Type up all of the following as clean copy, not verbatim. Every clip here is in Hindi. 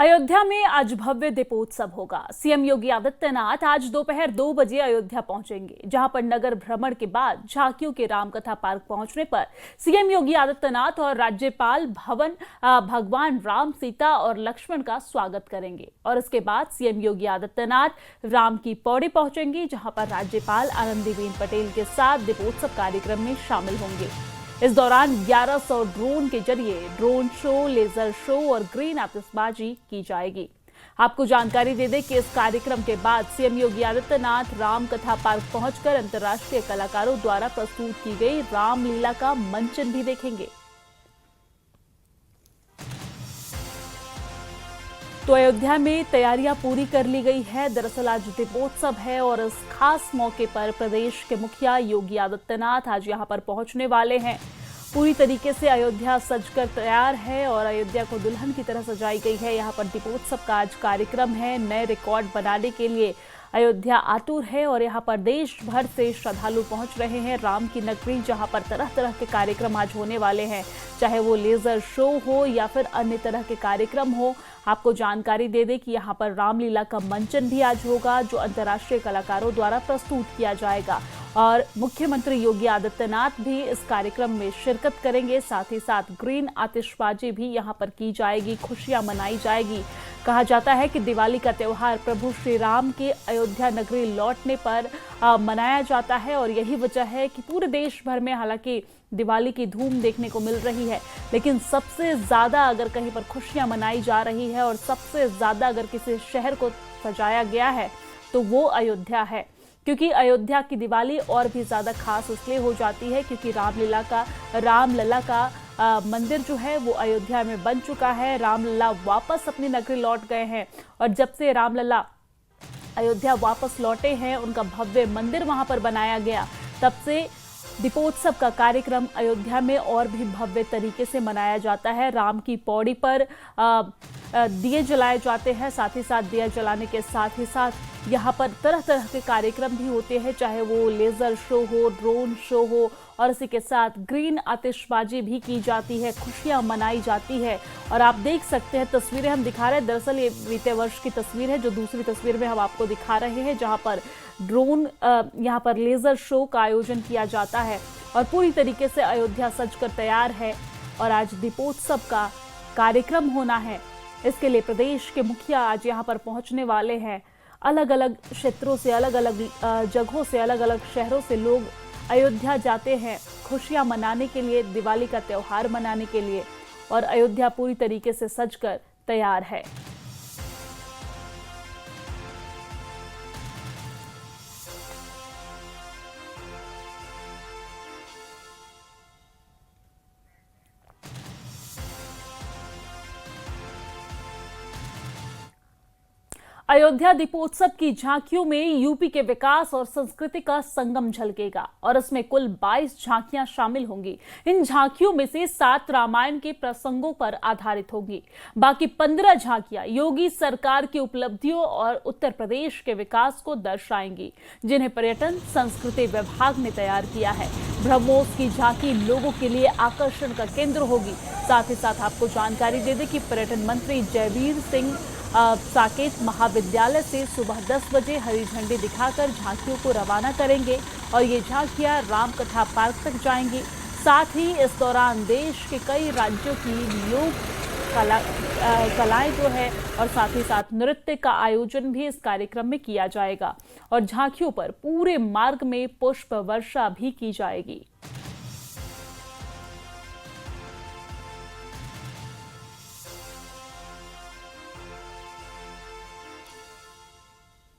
अयोध्या में आज भव्य दीपोत्सव होगा। सीएम योगी आदित्यनाथ आज दोपहर 2 बजे अयोध्या पहुंचेंगे, जहां पर नगर भ्रमण के बाद झांकियों के रामकथा पार्क पहुंचने पर सीएम योगी आदित्यनाथ और राज्यपाल भगवान राम, सीता और लक्ष्मण का स्वागत करेंगे। और इसके बाद सीएम योगी आदित्यनाथ राम की पौड़ी पहुंचेंगे, जहां पर राज्यपाल आनंदीबेन पटेल के साथ दीपोत्सव कार्यक्रम में शामिल होंगे। इस दौरान 1100 ड्रोन के जरिए ड्रोन शो, लेजर शो और ग्रीन आतिशबाजी की जाएगी। आपको जानकारी दे दें कि इस कार्यक्रम के बाद सीएम योगी आदित्यनाथ राम कथा पार्क पहुंचकर अंतर्राष्ट्रीय कलाकारों द्वारा प्रस्तुत की गई रामलीला का मंचन भी देखेंगे। तो अयोध्या में तैयारियां पूरी कर ली गई है। दरअसल आज दीपोत्सव है और इस खास मौके पर प्रदेश के मुखिया योगी आदित्यनाथ आज यहां पर पहुंचने वाले हैं। पूरी तरीके से अयोध्या सजकर तैयार है और अयोध्या को दुल्हन की तरह सजाई गई है। यहां पर दीपोत्सव का आज कार्यक्रम है। नए रिकॉर्ड बनाने के लिए अयोध्या आतुर है और यहाँ पर देश भर से श्रद्धालु पहुंच रहे हैं। राम की नगरी जहां पर तरह तरह के कार्यक्रम आज होने वाले हैं, चाहे वो लेजर शो हो या फिर अन्य तरह के कार्यक्रम हो। आपको जानकारी दे दें कि यहाँ पर रामलीला का मंचन भी आज होगा, जो अंतर्राष्ट्रीय कलाकारों द्वारा प्रस्तुत किया जाएगा और मुख्यमंत्री योगी आदित्यनाथ भी इस कार्यक्रम में शिरकत करेंगे। साथ ही साथ ग्रीन आतिशबाजी भी यहाँ पर की जाएगी, खुशियां मनाई जाएगी। कहा जाता है कि दिवाली का त्यौहार प्रभु श्री राम के अयोध्या नगरी लौटने पर मनाया जाता है और यही वजह है कि पूरे देश भर में हालांकि दिवाली की धूम देखने को मिल रही है, लेकिन सबसे ज्यादा अगर कहीं पर खुशियां मनाई जा रही है और सबसे ज्यादा अगर किसी शहर को सजाया गया है तो वो अयोध्या है। क्योंकि अयोध्या की दिवाली और भी ज्यादा खास इसलिए हो जाती है क्योंकि रामलला का मंदिर जो है वो अयोध्या में बन चुका है। रामलला वापस अपनी नगरी लौट गए हैं और जब से रामलला अयोध्या वापस लौटे हैं, उनका भव्य मंदिर वहां पर बनाया गया, तब से दीपोत्सव का कार्यक्रम अयोध्या में और भी भव्य तरीके से मनाया जाता है। राम की पौड़ी पर दिए जलाए जाते हैं। साथ ही साथ दिया जलाने के साथ ही साथ यहाँ पर तरह तरह के कार्यक्रम भी होते हैं, चाहे वो लेजर शो हो, ड्रोन शो हो और इसी के साथ ग्रीन आतिशबाजी भी की जाती है, खुशियां मनाई जाती है। और आप देख सकते हैं, तस्वीरें हम दिखा रहे हैं, दरअसल ये बीते वर्ष की तस्वीर है जो दूसरी तस्वीर में हम आपको दिखा रहे हैं, जहां पर ड्रोन यहाँ पर लेजर शो का आयोजन किया जाता है और पूरी तरीके से अयोध्या सजकर तैयार है और आज दीपोत्सव का कार्यक्रम होना है। इसके लिए प्रदेश के मुखिया आज यहाँ पर पहुंचने वाले हैं। अलग अलग क्षेत्रों से, अलग अलग जगहों से, अलग अलग शहरों से लोग अयोध्या जाते हैं खुशियां मनाने के लिए, दिवाली का त्यौहार मनाने के लिए, और अयोध्या पूरी तरीके से सजकर तैयार है। अयोध्या दीपोत्सव की झांकियों में यूपी के विकास और संस्कृति का संगम झलकेगा और इसमें कुल 22 झांकियां शामिल होंगी। इन झांकियों में से 7 रामायण के प्रसंगों पर आधारित होंगी। बाकी 15 झांकियां योगी सरकार की उपलब्धियों और उत्तर प्रदेश के विकास को दर्शाएंगी, जिन्हें पर्यटन संस्कृति विभाग ने तैयार किया है। ब्रह्मोस की झांकी लोगों के लिए आकर्षण का केंद्र होगी। साथ ही साथ आपको जानकारी दे दें कि पर्यटन मंत्री जयवीर सिंह साकेत महाविद्यालय से सुबह 10 बजे हरी झंडी दिखाकर झांकियों को रवाना करेंगे और ये झांकियां रामकथा पार्क तक जाएंगी। साथ ही इस दौरान देश के कई राज्यों की लोक कलाएं जो है और साथ ही साथ नृत्य का आयोजन भी इस कार्यक्रम में किया जाएगा और झांकियों पर पूरे मार्ग में पुष्प वर्षा भी की जाएगी।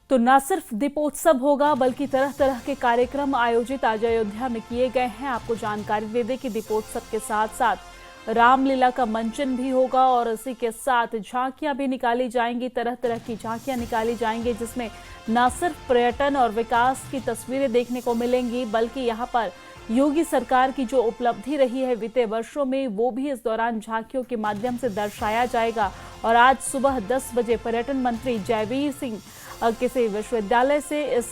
तो न सिर्फ दीपोत्सव होगा बल्कि तरह तरह के कार्यक्रम आयोजित आज अयोध्या में किए गए हैं। आपको जानकारी दे दें कि दीपोत्सव के साथ साथ रामलीला का मंचन भी होगा और इसी के साथ झांकियां भी निकाली जाएंगी। तरह तरह की झांकियां निकाली जाएंगी जिसमें न सिर्फ पर्यटन और विकास की तस्वीरें देखने को मिलेंगी, बल्कि यहाँ पर योगी सरकार की जो उपलब्धि रही है बीते वर्षों में, वो भी इस दौरान झांकियों के माध्यम से दर्शाया जाएगा। और आज सुबह 10 बजे पर्यटन मंत्री जयवीर सिंह किसी विश्वविद्यालय से इस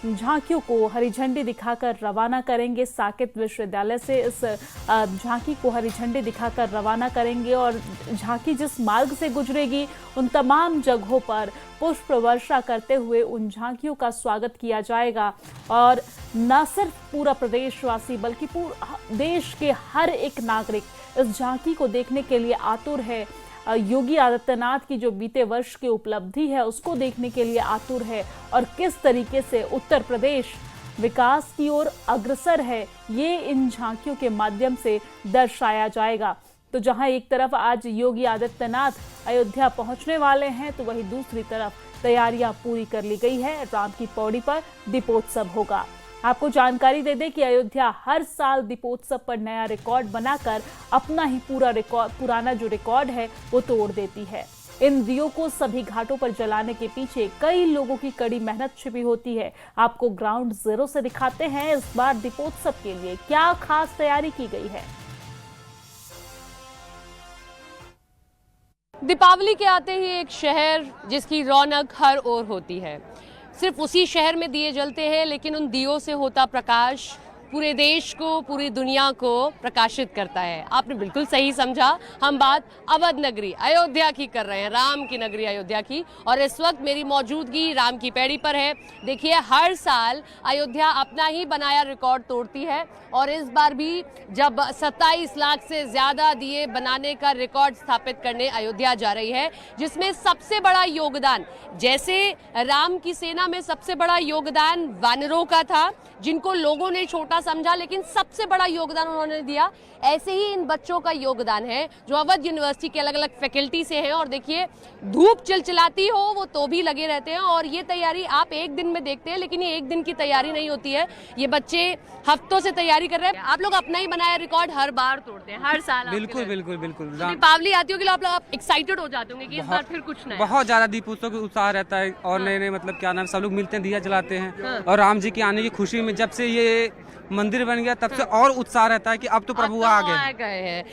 झांकियों को हरी झंडी दिखाकर रवाना करेंगे। साकेत विश्वविद्यालय से इस झांकी को हरी झंडी दिखाकर रवाना करेंगे और झांकी जिस मार्ग से गुजरेगी उन तमाम जगहों पर पुष्प वर्षा करते हुए उन झांकियों का स्वागत किया जाएगा। और न सिर्फ पूरा प्रदेशवासी बल्कि पूरे देश के हर एक नागरिक इस झांकी को देखने के लिए आतुर है। योगी आदित्यनाथ की जो बीते वर्ष की उपलब्धि है उसको देखने के लिए आतुर है और किस तरीके से उत्तर प्रदेश विकास की ओर अग्रसर है ये इन झांकियों के माध्यम से दर्शाया जाएगा। तो जहां एक तरफ आज योगी आदित्यनाथ अयोध्या पहुंचने वाले हैं तो वहीं दूसरी तरफ तैयारियां पूरी कर ली गई है। राम की पौड़ी पर दीपोत्सव होगा। आपको जानकारी दे दें कि अयोध्या हर साल दीपोत्सव पर नया रिकॉर्ड बनाकर अपना ही पुराना जो रिकॉर्ड है वो तोड़ देती है। इन दियों को सभी घाटों पर जलाने के पीछे कई लोगों की कड़ी मेहनत छिपी होती है। आपको ग्राउंड जीरो से दिखाते हैं इस बार दीपोत्सव के लिए क्या खास तैयारी की गई है। दीपावली के आते ही एक शहर जिसकी रौनक हर ओर होती है। सिर्फ उसी शहर में दिए जलते हैं, लेकिन उन दियों से होता प्रकाश पूरे देश को, पूरी दुनिया को प्रकाशित करता है। आपने बिल्कुल सही समझा, हम बात अवध नगरी अयोध्या की कर रहे हैं, राम की नगरी अयोध्या की। और इस वक्त मेरी मौजूदगी राम की पैड़ी पर है। देखिए, हर साल अयोध्या अपना ही बनाया रिकॉर्ड तोड़ती है और इस बार भी जब 27 लाख से ज्यादा दिए बनाने का रिकॉर्ड स्थापित करने अयोध्या जा रही है, जिसमें सबसे बड़ा योगदान, जैसे राम की सेना में सबसे बड़ा योगदान वानरों का था जिनको लोगों ने छोटा समझा, लेकिन सबसे बड़ा योगदान उन्होंने दिया, ऐसे ही इन बच्चों का योगदान है जो अवध यूनिवर्सिटी के अलग अलग फैकल्टी से हैं। और देखिए, धूप चिलचिलाती हो वो तो भी लगे रहते हैं और ये तैयारी आप एक दिन में देखते हैं, लेकिन ये एक दिन की तैयारी नहीं होती है, ये बच्चे हफ्तों से तैयारी कर रहे हैं। आप लोग अपना ही बनाया रिकॉर्ड हर बार तोड़ते हैं, हर साल। बिल्कुल बिल्कुल बिल्कुल। दीपावली आती होगी आप लोग एक्साइटेड हो जाते होंगे कि इस बार फिर कुछ नया। बहुत ज्यादा दीपोत्सव का उत्साह रहता है और नए नए मतलब क्या नाम, सब लोग मिलते हैं, दिया जलाते हैं। और राम जी के आने की खुशी में जब से ये मंदिर बन गया तब से और उत्साह रहता है कि अब तो प्रभु आ गए हैं।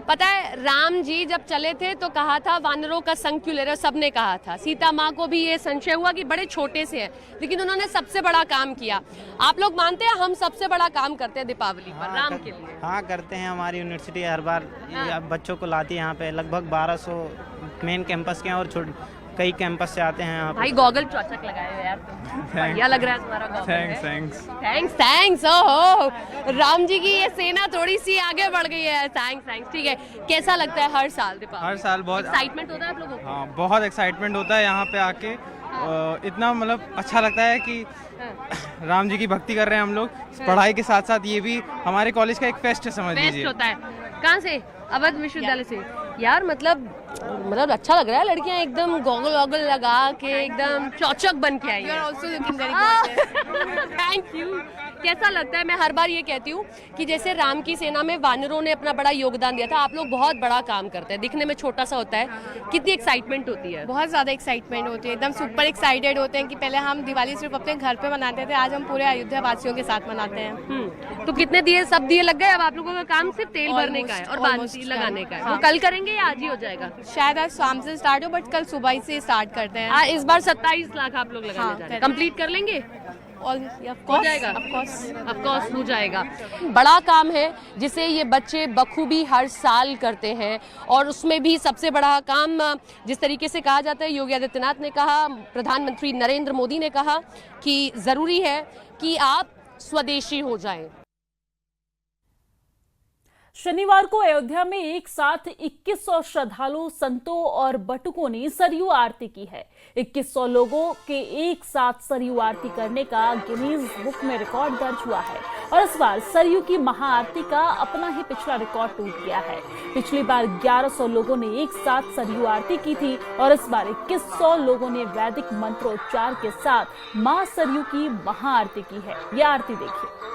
पता है, राम जी जब चले थे तो कहा था वानरों का संग क्यों ले रहे हो, सबने कहा था। सीता माँ को भी ये संशय हुआ कि बड़े छोटे से हैं, लेकिन उन्होंने सबसे बड़ा काम किया। आप लोग मानते हैं हम सबसे बड़ा काम करते हैं दीपावली पर राम के लिए? हाँ, करते हैं। हमारी यूनिवर्सिटी हर बार बच्चों को लाती है यहाँ पे। लगभग 1200 मेन कैंपस के हैं और कई कैंपस से आते हैं यहाँ पे। भाई गॉगल चौचक लगाए हो यार, बढ़िया लग रहा है तुम्हारा गॉगल। थैंक्स। ओहो, राम जी की ये सेना थोड़ी सी आगे बढ़ गई है। थैंक्स। ठीक है, कैसा लगता है हर साल दीपावली? हर साल बहुत एक्साइटमेंट होता है आप लोगों को? हाँ, बहुत एक्साइटमेंट होता है यहाँ पे आके। इतना मतलब अच्छा लगता है कि राम जी की भक्ति कर रहे हैं हम लोग। पढ़ाई के साथ साथ ये भी हमारे कॉलेज का एक फेस्ट है, समझ लीजिए। फेस्ट होता है। कहाँ से? अवध विश्वविद्यालय से। यार मतलब अच्छा लग रहा है, लड़कियां एकदम गॉगल लगा के एकदम चौचक बन के आई हैं। Thank you. कैसा लगता है? मैं हर बार ये कहती हूँ कि जैसे राम की सेना में वानरों ने अपना बड़ा योगदान दिया था, आप लोग बहुत बड़ा काम करते हैं, दिखने में छोटा सा होता है, कितनी एक्साइटमेंट होती है? बहुत ज़्यादा एक्साइटमेंट होती है, एकदम सुपर एक्साइटेड होते हैं कि पहले हम दिवाली सिर्फ अपने घर पे मनाते थे, आज हम पूरे अयोध्या वासियों के साथ मनाते हैं। तो कितने दिए? सब दिए लग गए? अब आप लोगों का काम सिर्फ तेल भरने का है और बांसी लगाने का है। वो कल करेंगे या आज ही हो जाएगा? शायद आज शाम से स्टार्ट हो, बट कल सुबह से स्टार्ट करते हैं। इस बार 27 लाख आप लोग लगाने जा रहे हैं। कंप्लीट कर लेंगे? हो जाएगा, ऑफ कोर्स हो जाएगा। बड़ा काम है जिसे ये बच्चे बखूबी हर साल करते हैं और उसमें भी सबसे बड़ा काम जिस तरीके से कहा जाता है, योगी आदित्यनाथ ने कहा, प्रधानमंत्री नरेंद्र मोदी ने कहा कि जरूरी है कि आप स्वदेशी हो जाएं। शनिवार को अयोध्या में एक साथ 2100 श्रद्धालु संतों और बटुकों ने सरयू आरती की है। 2100 लोगों के एक साथ सरयू आरती करने का गिनीज बुक में रिकॉर्ड दर्ज हुआ है और इस बार सरयू की महाआरती का अपना ही पिछला रिकॉर्ड टूट गया है। पिछली बार 1100 लोगों ने एक साथ सरयू आरती की थी और इस बार 2100 लोगों ने वैदिक मंत्रोच्चार के साथ मां सरयू की महाआरती की है। यह आरती देखिए।